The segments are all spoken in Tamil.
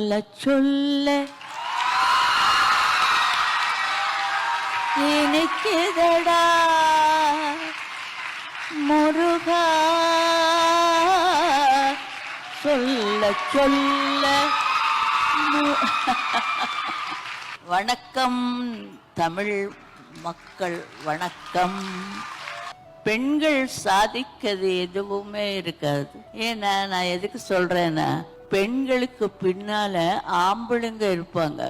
சொல்ல சொல்ல இனிக்குதடா முருகா, சொல்ல சொல்ல வணக்கம் தமிழ் மக்கள், வணக்கம். பெண்கள் சாதிக்கிறது எதுவுமே இருக்காது. ஏன்னா நான் எதுக்கு சொல்றேன்னா, பெண்களுக்கு பின்னால ஆம்பளைங்க இருப்பாங்க.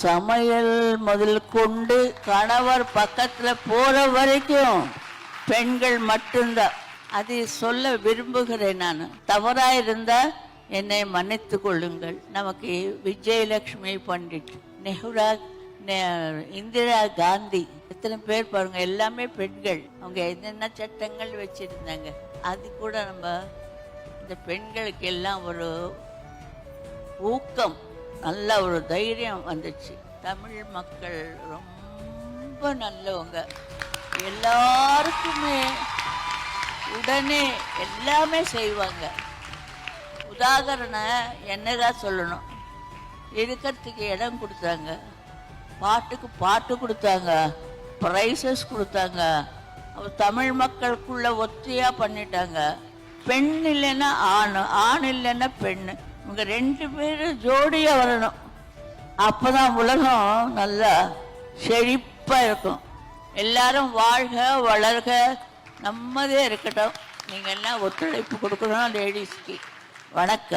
சமையல் முதல் கொண்டு கணவர் பக்கத்துல போற வரைக்கும் பெண்கள் மட்டும்தான். அதை சொல்ல விரும்புகிறேன். நான் தவறா இருந்தா என்னை மன்னித்து கொள்ளுங்கள். நமக்கு விஜயலட்சுமி பண்டிட், நெஹ்ரு, இந்திரா காந்தி, எத்தனை பேர் பாருங்க, எல்லாமே பெண்கள். அவங்க என்னென்ன சட்டங்கள் வச்சிருந்தாங்க, அது கூட நம்ம இந்த பெண்களுக்கு எல்லாம் ஒரு ஊக்கம், நல்ல ஒரு தைரியம் வந்துச்சு. தமிழ் மக்கள் ரொம்ப நல்லவங்க. எல்லாருக்குமே உடனே எல்லாமே செய்வாங்க. உதாரணம் என்னதான் சொல்லணும், இருக்கிறதுக்கு இடம் கொடுத்தாங்க, பாட்டுக்கு பாட்டு கொடுத்தாங்க, ப்ரைஸஸ் கொடுத்தாங்க. தமிழ் மக்களுக்குள்ள ஒத்தியா பண்ணிட்டாங்க. பெண் இல்லைன்னா ஆண், ஆண் இல்லைன்னா பெண், இவங்க ரெண்டு பேரும் ஜோடியா வரணும். அப்பதான் உலகம் நல்லா செழிப்பா இருக்கும். எல்லாரும் வாழ்க வளர்க, நம்மதே இருக்கட்டும். நீங்க எல்லாம் ஒத்துழைப்பு கொடுக்கணும் லேடிஸ்க்கு. வணக்கம்.